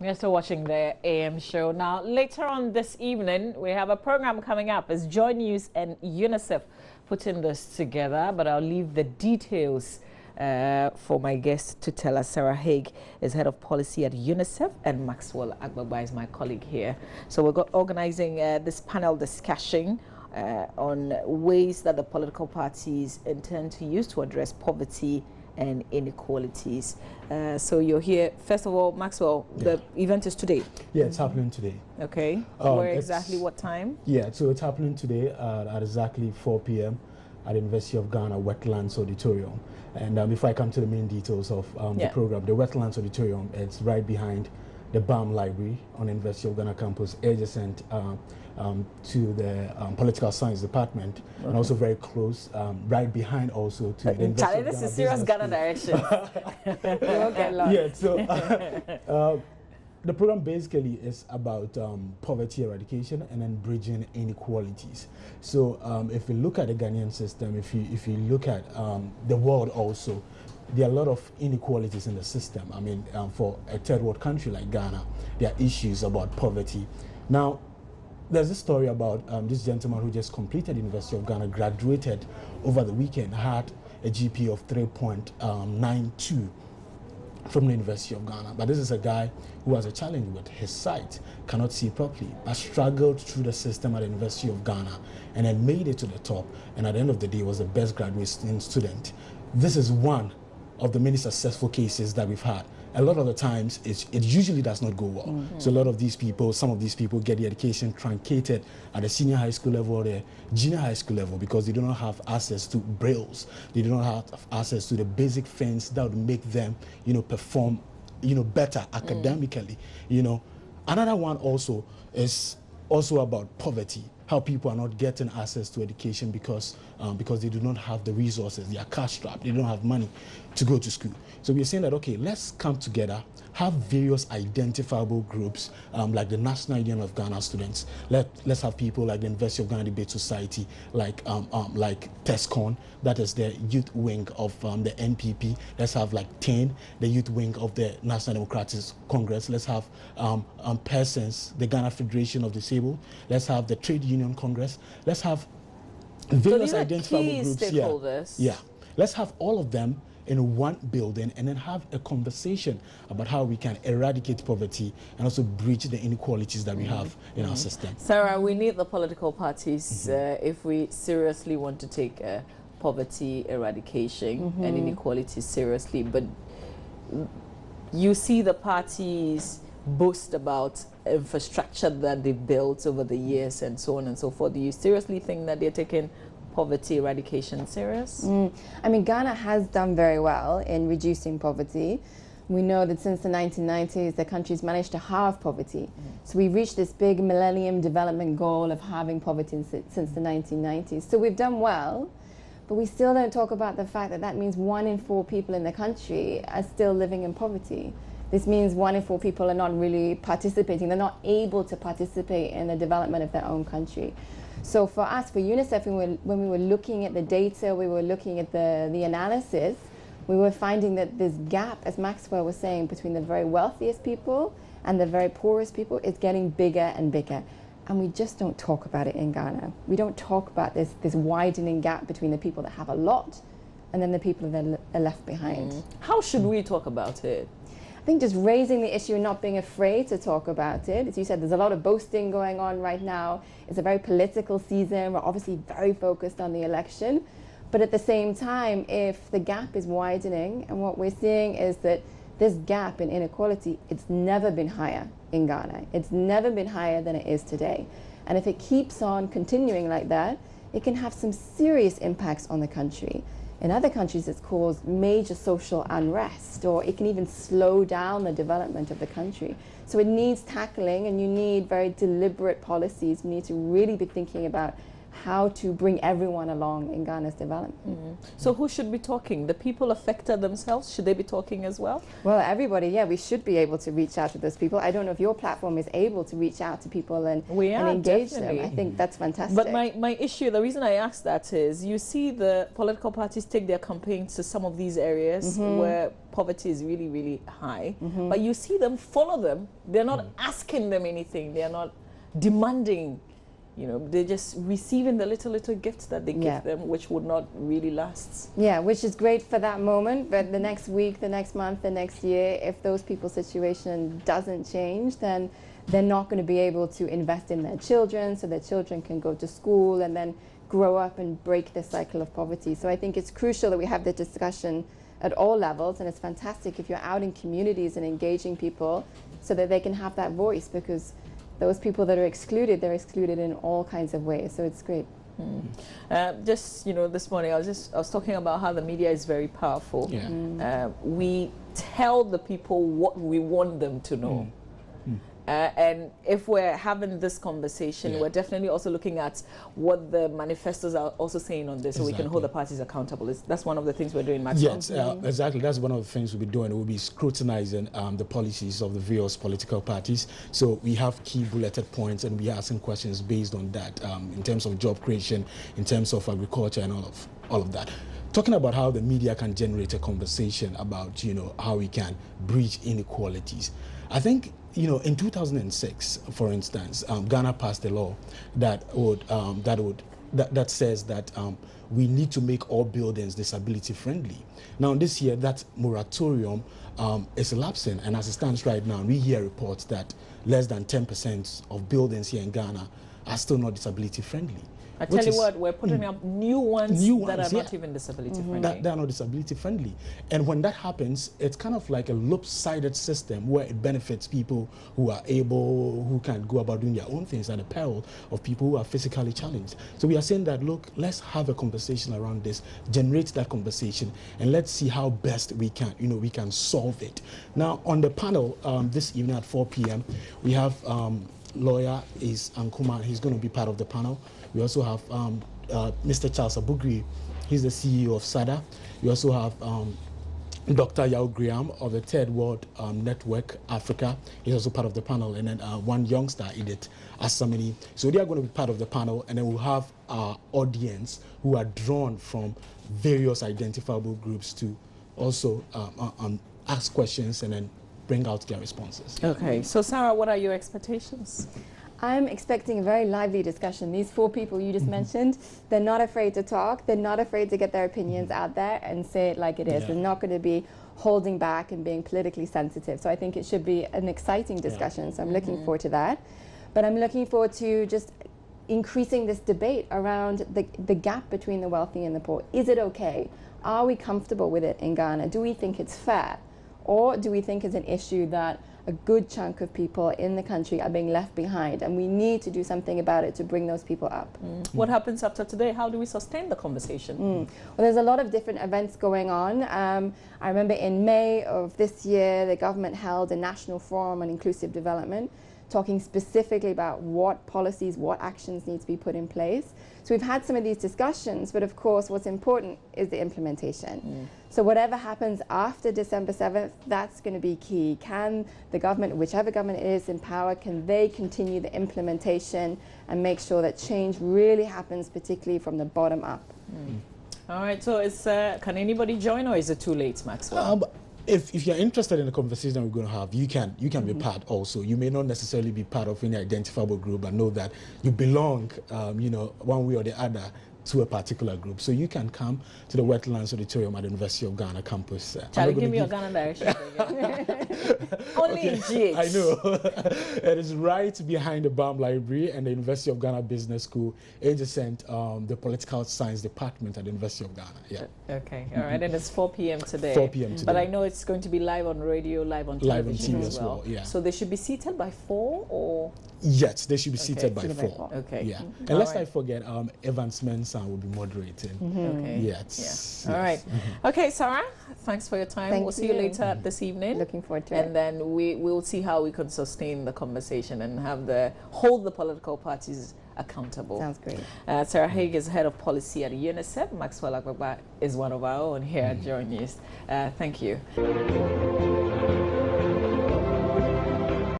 You're still watching the AM show. Now, later on this evening, we have a program coming up. It's Joy News and UNICEF putting this together, but I'll leave the details for my guest to tell us. Sarah Haig is head of policy at UNICEF, and Maxwell Agbagba is my colleague here. So we're organizing this panel discussion on ways that the political parties intend to use to address poverty and inequalities. So you're here. First of all, Maxwell, the event is today. Yeah, it's happening today. Okay. Where exactly, what time? Yeah, so it's happening today at exactly 4 p.m. at the University of Ghana Wetlands Auditorium. And before I come to the main details of the program, the Wetlands Auditorium, it's right behind the BAM Library on the University of Ghana campus, adjacent to the Political Science Department, and also very close, right behind also to the University of This Ghana is serious Ghana direction. You won't get lost. Yeah, so the program basically is about poverty eradication and then bridging inequalities. So if you look at the Ghanaian system, if you look at the world also, there are a lot of inequalities in the system. I mean, for a third world country like Ghana, there are issues about poverty. Now, there's a story about this gentleman who just completed the University of Ghana, graduated over the weekend, had a GPA of 3.92 from the University of Ghana. But this is a guy who has a challenge with his sight, cannot see properly, but struggled through the system at the University of Ghana and then made it to the top, and at the end of the day was the best graduating student. This is one of the many successful cases that we've had. A lot of the times, it usually does not go well. So a lot of these people, some of these people get the education truncated at the senior high school level or the junior high school level because they do not have access to brailles. They do not have access to the basic things that would make them, perform, better academically. Another one also is also about poverty. How people are not getting access to education because they do not have the resources. They are cash strapped. They don't have money to go to school. So we're saying that, okay, let's come together, have various identifiable groups like the National Union of Ghana Students. Let's have people like the University of Ghana Debate Society, like TESCON, that is the youth wing of the NPP. Let's have like TEN, the youth wing of the National Democratic Congress. Let's have persons, the Ghana Federation of Disabled. Let's have the Trade Union Congress. Let's have various identifiable groups. Stakeholders. Yeah. Let's have all of them in one building and then have a conversation about how we can eradicate poverty and also bridge the inequalities that we have in our system. Sarah, we need the political parties if we seriously want to take poverty eradication and inequality seriously. But you see the parties boast about infrastructure that they've built over the years and so on and so forth. Do you seriously think that they're taking poverty eradication serious? I mean, Ghana has done very well in reducing poverty. We know that since the 1990s, the country's managed to halve poverty. So we reached this big Millennium Development Goal of halving poverty since the 1990s. So we've done well, but we still don't talk about the fact that that means 1 in 4 people in the country are still living in poverty. This means 1 in 4 people are not really participating. They're not able to participate in the development of their own country. So for us, for UNICEF, when we were looking at the data, we were looking at the analysis, we were finding that this gap, as Maxwell was saying, between the very wealthiest people and the very poorest people is getting bigger and bigger. And we just don't talk about it in Ghana. We don't talk about this widening gap between the people that have a lot and then the people that are left behind. How should we talk about it? I think just raising the issue and not being afraid to talk about it. As you said, there's a lot of boasting going on right now. It's a very political season. We're obviously very focused on the election. But at the same time, if the gap is widening, and what we're seeing is that this gap in inequality, it's never been higher in Ghana. It's never been higher than it is today. And if it keeps on continuing like that, it can have some serious impacts on the country. In other countries, it's caused major social unrest, or it can even slow down the development of the country. So it needs tackling, and you need very deliberate policies. You need to really be thinking about how to bring everyone along in Ghana's development. So who should be talking? The people affected themselves? Should they be talking as well? Well, everybody, yeah, we should be able to reach out to those people. I don't know if your platform is able to reach out to people and engage definitely. them. I think that's fantastic. But my issue, the reason I ask that is, you see the political parties take their campaigns to some of these areas where poverty is really, really high, but you see them follow them. They're not asking them anything. They're not demanding. You know, they're just receiving the little gifts that they give them, which would not really last. Yeah, which is great for that moment, but the next week, the next month, the next year, if those people's situation doesn't change, then they're not going to be able to invest in their children so their children can go to school and then grow up and break the cycle of poverty. So I think it's crucial that we have the discussion at all levels, and it's fantastic if you're out in communities and engaging people so that they can have that voice, because those people that are excluded, they're excluded in all kinds of ways. So it's great. Just, this morning I was talking about how the media is very powerful. We tell the people what we want them to know. And if we're having this conversation, we're definitely also looking at what the manifestos are also saying on this, so we can hold the parties accountable. That's one of the things we're doing, Maxwell. Yes, exactly. That's one of the things we'll be doing. We'll be scrutinizing the policies of the various political parties. So we have key bulleted points, and we're asking questions based on that, in terms of job creation, in terms of agriculture, and all of that. Talking about how the media can generate a conversation about, how we can bridge inequalities. I think, in 2006, for instance, Ghana passed a law that says that we need to make all buildings disability friendly. Now, this year, that moratorium is elapsing, and as it stands right now, we hear reports that less than 10% of buildings here in Ghana are still not disability friendly. I tell you what, we're putting up new ones that are not even disability friendly. That are not disability friendly. And when that happens, it's kind of like a lopsided system where it benefits people who are able, who can go about doing their own things at the peril of people who are physically challenged. So we are saying that, look, let's have a conversation around this, generate that conversation, and let's see how best we can, we can solve it. Now, on the panel this evening at 4 p.m., we have lawyer is Ankuma. He's going to be part of the panel. We also have Mr. Charles Abugri. He's the CEO of SADA. We also have Dr. Yao Graham of the Third World Network Africa. He's also part of the panel. And then one youngster, Edith Asamini. So they are going to be part of the panel. And then we'll have our audience who are drawn from various identifiable groups to also ask questions and then bring out their responses. Okay. So, Sarah, what are your expectations? I'm expecting a very lively discussion. These 4 people you just mentioned, they're not afraid to talk. They're not afraid to get their opinions out there and say it like it is. They're not going to be holding back and being politically sensitive. So I think it should be an exciting discussion. So I'm looking forward to that. But I'm looking forward to just increasing this debate around the gap between the wealthy and the poor. Is it okay? Are we comfortable with it in Ghana? Do we think it's fair? Or do we think it's an issue that a good chunk of people in the country are being left behind, and we need to do something about it to bring those people up? What happens after today? How do we sustain the conversation? Well, there's a lot of different events going on. I remember in May of this year, the government held a national forum on inclusive development, talking specifically about what policies, what actions need to be put in place. So we've had some of these discussions, but of course what's important is the implementation. So whatever happens after December 7th, that's going to be key. Can the government, whichever government is in power, can they continue the implementation and make sure that change really happens, particularly from the bottom up? All right, so can anybody join, or is it too late, Maxwell? If you're interested in the conversation we're going to have, you can be part also. You may not necessarily be part of any identifiable group, but know that you belong, one way or the other, to a particular group. So you can come to the Wetlands Auditorium at the University of Ghana campus. Charlie, give me your Ghana direction. Only in GH. I know. It is right behind the BAM Library and the University of Ghana Business School, adjacent the Political Science Department at the University of Ghana. Yeah. Okay. All right. And it's 4 p.m. today. 4 p.m. today. But I know it's going to be live on radio, live on television as well. Yeah. So they should be seated by 4, or? Yes, they should be seated by 4. Okay. Yeah. And let's not forget, Evans Mensah will be moderating. Okay. Yes. All right. Okay, Sarah, thanks for your time. We'll see you later this evening. Looking forward to it. And then we'll see how we can sustain the conversation and hold the political parties accountable. Sounds great. Sarah Haig is head of policy at UNICEF. Maxwell Agbagba is one of our own here at Joy News. Thank you.